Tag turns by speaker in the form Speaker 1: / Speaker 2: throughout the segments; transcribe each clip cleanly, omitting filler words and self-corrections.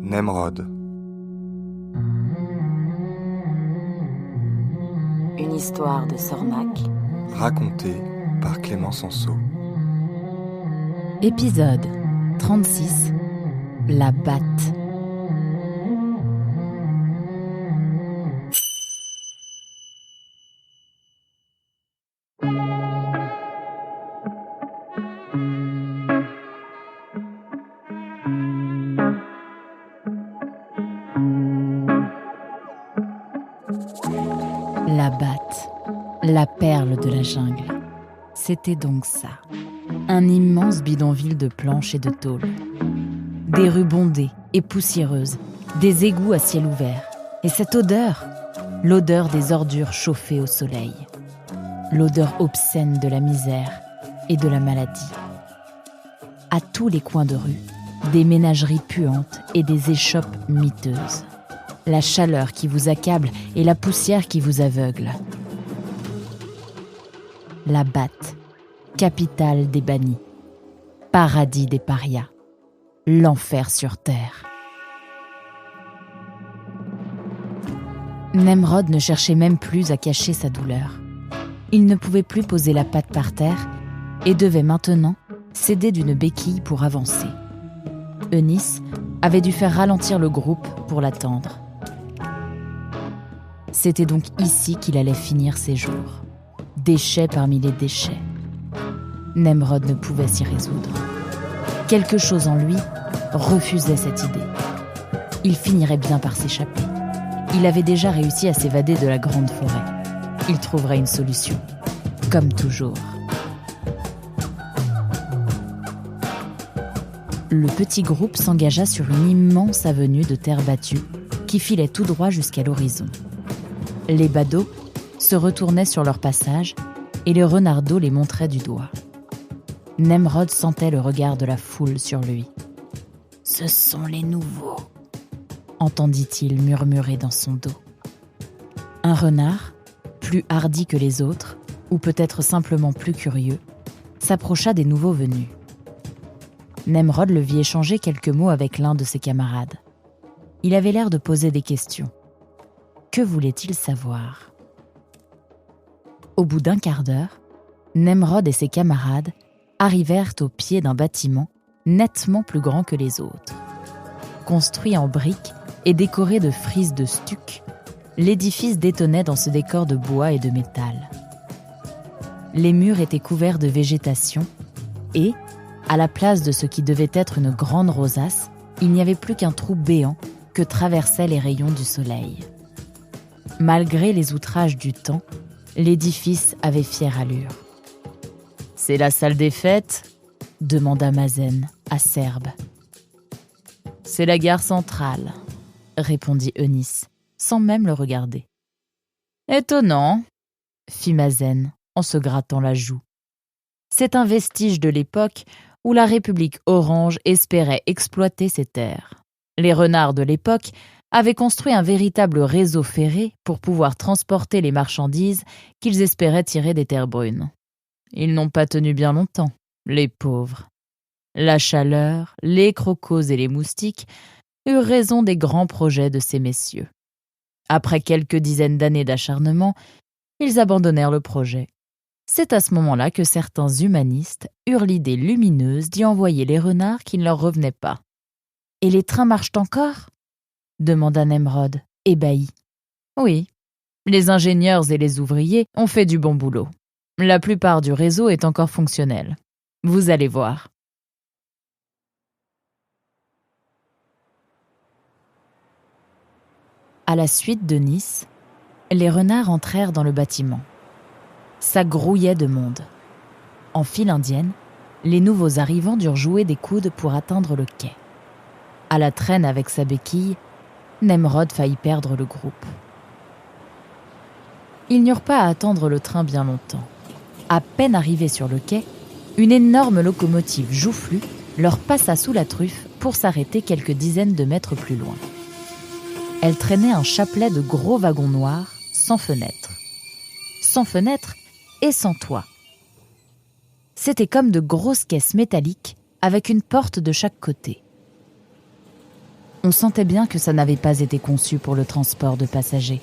Speaker 1: Nemrod.
Speaker 2: Une histoire de Sornac.
Speaker 1: Racontée par Clément Sanso.
Speaker 3: Épisode 36. La batte. La batte, la perle de la jungle. C'était donc ça. Un immense bidonville de planches et de tôles. Des rues bondées et poussiéreuses, des égouts à ciel ouvert. Et cette odeur, l'odeur des ordures chauffées au soleil. L'odeur obscène de la misère et de la maladie. À tous les coins de rue, des ménageries puantes et des échoppes miteuses. La chaleur qui vous accable et la poussière qui vous aveugle. La batte, capitale des bannis, paradis des parias, l'enfer sur terre. Nemrod ne cherchait même plus à cacher sa douleur. Il ne pouvait plus poser la patte par terre et devait maintenant s'aider d'une béquille pour avancer. Eunice avait dû faire ralentir le groupe pour l'attendre. C'était donc ici qu'il allait finir ses jours. Déchet parmi les déchets. Nemrod ne pouvait s'y résoudre. Quelque chose en lui refusait cette idée. Il finirait bien par s'échapper. Il avait déjà réussi à s'évader de la grande forêt. Il trouverait une solution, comme toujours. Le petit groupe s'engagea sur une immense avenue de terre battue qui filait tout droit jusqu'à l'horizon. Les badauds se retournaient sur leur passage et les renardeaux les montraient du doigt. Nemrod sentait le regard de la foule sur lui. « Ce sont les nouveaux », entendit-il murmurer dans son dos. Un renard, plus hardi que les autres, ou peut-être simplement plus curieux, s'approcha des nouveaux venus. Nemrod le vit échanger quelques mots avec l'un de ses camarades. Il avait l'air de poser des questions. Que voulait-il savoir ? Au bout d'un quart d'heure, Nemrod et ses camarades arrivèrent au pied d'un bâtiment nettement plus grand que les autres. Construit en briques et décoré de frises de stuc, l'édifice détonnait dans ce décor de bois et de métal. Les murs étaient couverts de végétation et, à la place de ce qui devait être une grande rosace, il n'y avait plus qu'un trou béant que traversaient les rayons du soleil. Malgré les outrages du temps, l'édifice avait fière allure. « C'est la salle des fêtes ?» demanda Mazen, acerbe. « C'est la gare centrale », répondit Eunice, sans même le regarder. « Étonnant », fit Mazen, en se grattant la joue. « C'est un vestige de l'époque où la République orange espérait exploiter ses terres. Les renards de l'époque avaient construit un véritable réseau ferré pour pouvoir transporter les marchandises qu'ils espéraient tirer des terres brunes. Ils n'ont pas tenu bien longtemps, les pauvres. La chaleur, les crocos et les moustiques eurent raison des grands projets de ces messieurs. Après quelques dizaines d'années d'acharnement, ils abandonnèrent le projet. C'est à ce moment-là que certains humanistes eurent l'idée lumineuse d'y envoyer les renards qui ne leur revenaient pas. « Et les trains marchent encore ?» demanda Nemrod, ébahi. « Oui, les ingénieurs et les ouvriers ont fait du bon boulot. La plupart du réseau est encore fonctionnel. Vous allez voir. » À la suite de Nice, les renards entrèrent dans le bâtiment. Ça grouillait de monde. En file indienne, les nouveaux arrivants durent jouer des coudes pour atteindre le quai. À la traîne avec sa béquille, Nemrod faillit perdre le groupe. Ils n'eurent pas à attendre le train bien longtemps. À peine arrivés sur le quai, une énorme locomotive joufflue leur passa sous la truffe pour s'arrêter quelques dizaines de mètres plus loin. Elle traînait un chapelet de gros wagons noirs, sans fenêtres. Sans fenêtres et sans toit. C'était comme de grosses caisses métalliques avec une porte de chaque côté. On sentait bien que ça n'avait pas été conçu pour le transport de passagers.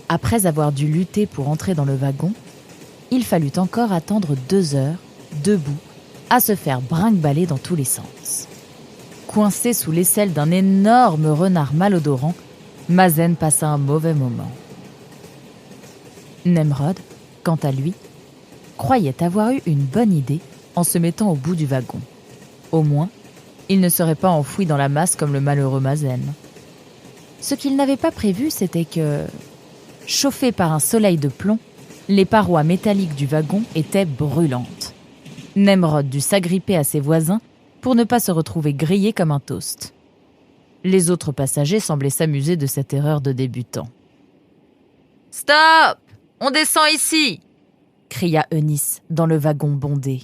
Speaker 3: Après avoir dû lutter pour entrer dans le wagon, il fallut encore attendre 2 heures, debout, à se faire brinque-baller dans tous les sens. Coincé sous l'aisselle d'un énorme renard malodorant, Mazen passa un mauvais moment. Nemrod, quant à lui, croyait avoir eu une bonne idée en se mettant au bout du wagon. Au moins, il ne serait pas enfoui dans la masse comme le malheureux Mazen. Ce qu'il n'avait pas prévu, c'était que, chauffés par un soleil de plomb, les parois métalliques du wagon étaient brûlantes. Nemrod dut s'agripper à ses voisins pour ne pas se retrouver grillé comme un toast. Les autres passagers semblaient s'amuser de cette erreur de débutant. « Stop ! On descend ici !» cria Eunice dans le wagon bondé.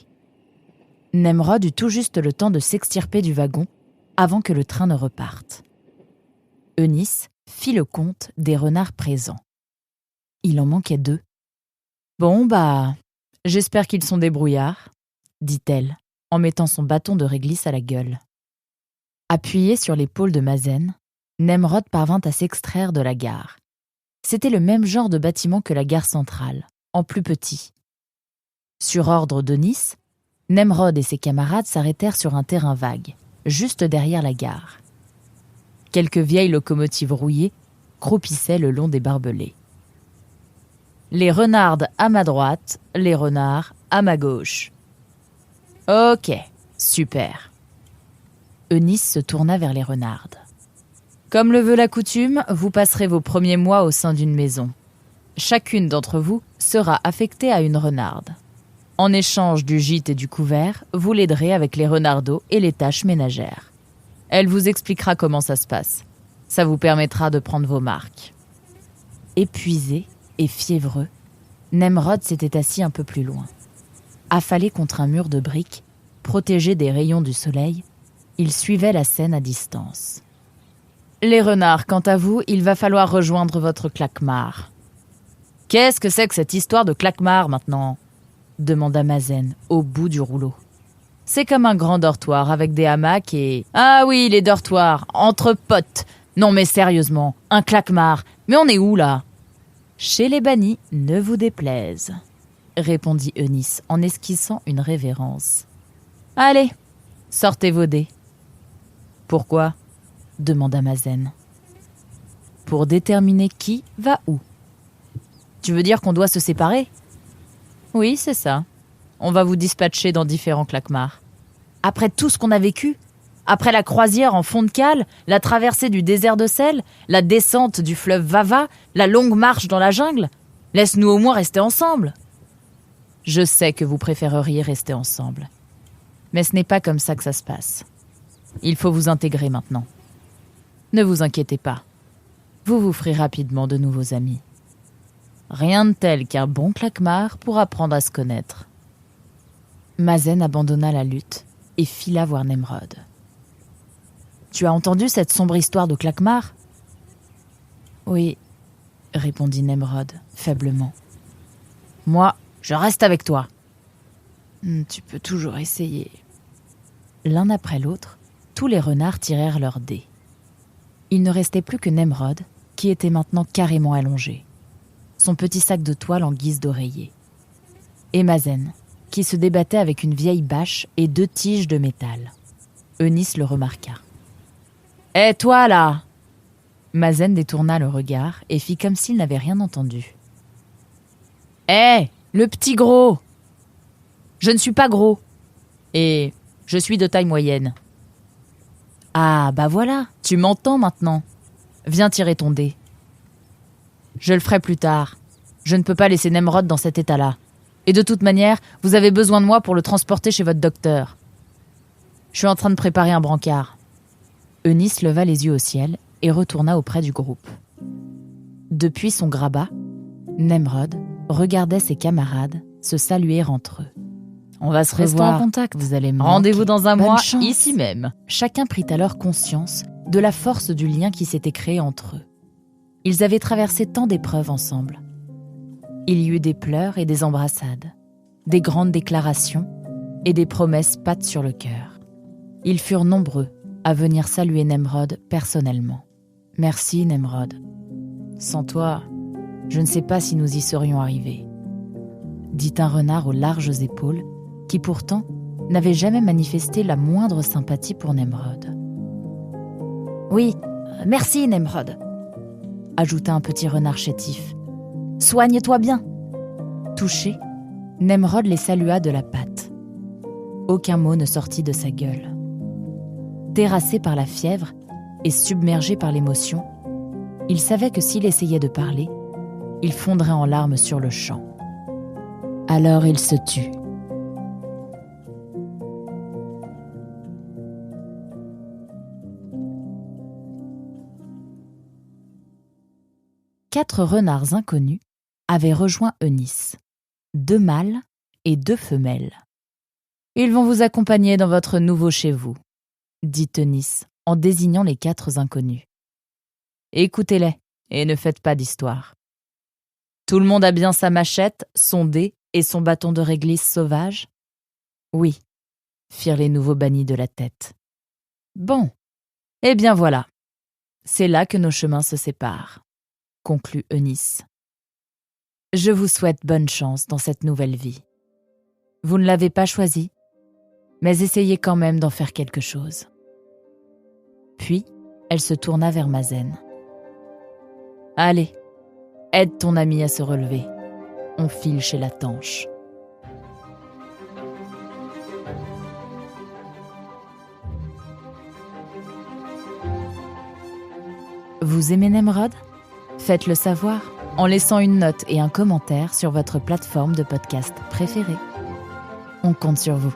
Speaker 3: Nemrod eut tout juste le temps de s'extirper du wagon avant que le train ne reparte. Eunice fit le compte des renards présents. Il en manquait 2. « Bon, j'espère qu'ils sont débrouillards, » dit-elle, en mettant son bâton de réglisse à la gueule. Appuyé sur l'épaule de Mazen, Nemrod parvint à s'extraire de la gare. C'était le même genre de bâtiment que la gare centrale, en plus petit. Sur ordre d'Eunice, Nemrod et ses camarades s'arrêtèrent sur un terrain vague, juste derrière la gare. Quelques vieilles locomotives rouillées croupissaient le long des barbelés. Les renardes à ma droite, les renards à ma gauche. Ok, super. Eunice se tourna vers les renardes. Comme le veut la coutume, vous passerez vos premiers mois au sein d'une maison. Chacune d'entre vous sera affectée à une renarde. En échange du gîte et du couvert, vous l'aiderez avec les renardeaux et les tâches ménagères. Elle vous expliquera comment ça se passe. Ça vous permettra de prendre vos marques. Épuisé et fiévreux, Nemrod s'était assis un peu plus loin. Affalé contre un mur de briques, protégé des rayons du soleil, il suivait la scène à distance. Les renards, quant à vous, il va falloir rejoindre votre claquemart. « Qu'est-ce que c'est que cette histoire de claquemart maintenant ?» demanda Mazen, au bout du rouleau. « C'est comme un grand dortoir avec des hamacs et... »« Ah oui, les dortoirs, entre potes. Non mais sérieusement, un claquemart. Mais on est où là ?»« Chez les bannis, ne vous déplaise, » répondit Eunice en esquissant une révérence. « Allez, sortez vos dés. »« Pourquoi ?» demanda Mazen. « Pour déterminer qui va où. »« Tu veux dire qu'on doit se séparer ?»« Oui, c'est ça. On va vous dispatcher dans différents claquemars. Après tout ce qu'on a vécu, après la croisière en fond de cale, la traversée du désert de sel, la descente du fleuve Vava, la longue marche dans la jungle, laisse-nous au moins rester ensemble. » Je sais que vous préféreriez rester ensemble. Mais ce n'est pas comme ça que ça se passe. Il faut vous intégrer maintenant. Ne vous inquiétez pas. Vous vous ferez rapidement de nouveaux amis. Rien de tel qu'un bon claquemart pour apprendre à se connaître. Mazen abandonna la lutte et fila voir Nemrod. « Tu as entendu cette sombre histoire de claquemart ?»« Oui, » répondit Nemrod, faiblement. « Moi, je reste avec toi. »« Tu peux toujours essayer. » L'un après l'autre, tous les renards tirèrent leurs dés. Il ne restait plus que Nemrod, qui était maintenant carrément allongé, son petit sac de toile en guise d'oreiller. Et Mazen, qui se débattait avec une vieille bâche et 2 tiges de métal. Eunice le remarqua. « Hé, toi, là !» Mazen détourna le regard et fit comme s'il n'avait rien entendu. « Hé, le petit gros !»« Je ne suis pas gros. Et je suis de taille moyenne. »« Ah, voilà, tu m'entends maintenant. Viens tirer ton dé. »« Je le ferai plus tard. Je ne peux pas laisser Nemrod dans cet état-là. Et de toute manière, vous avez besoin de moi pour le transporter chez votre docteur. Je suis en train de préparer un brancard. » Eunice leva les yeux au ciel et retourna auprès du groupe. Depuis son grabat, Nemrod regardait ses camarades se saluer entre eux. « On va se revoir. En contact. Vous allez me Rendez-vous dans un mois, ici même. » Chacun prit alors conscience de la force du lien qui s'était créé entre eux. Ils avaient traversé tant d'épreuves ensemble. Il y eut des pleurs et des embrassades, des grandes déclarations et des promesses pattes sur le cœur. Ils furent nombreux à venir saluer Nemrod personnellement. « Merci, Nemrod. Sans toi, je ne sais pas si nous y serions arrivés. » dit un renard aux larges épaules qui pourtant n'avait jamais manifesté la moindre sympathie pour Nemrod. « Oui, merci, Nemrod !» ajouta un petit renard chétif. « Soigne-toi bien !» Touché, Nemrod les salua de la patte. Aucun mot ne sortit de sa gueule. Terrassé par la fièvre et submergé par l'émotion, il savait que s'il essayait de parler, il fondrait en larmes sur le champ. Alors il se tut. Quatre renards inconnus avaient rejoint Eunice, 2 mâles et 2 femelles. « Ils vont vous accompagner dans votre nouveau chez vous, » dit Eunice en désignant les 4 inconnus. « Écoutez-les et ne faites pas d'histoire. Tout le monde a bien sa machette, son dé et son bâton de réglisse sauvage ? » « Oui, » firent les nouveaux bannis de la tête. « Bon, eh bien voilà, c'est là que nos chemins se séparent, » conclut Eunice. « Je vous souhaite bonne chance dans cette nouvelle vie. Vous ne l'avez pas choisie, mais essayez quand même d'en faire quelque chose. » Puis, elle se tourna vers Mazen. « Allez, aide ton ami à se relever. On file chez la tanche. » Vous aimez Nemrod ? Faites-le savoir en laissant une note et un commentaire sur votre plateforme de podcast préférée. On compte sur vous.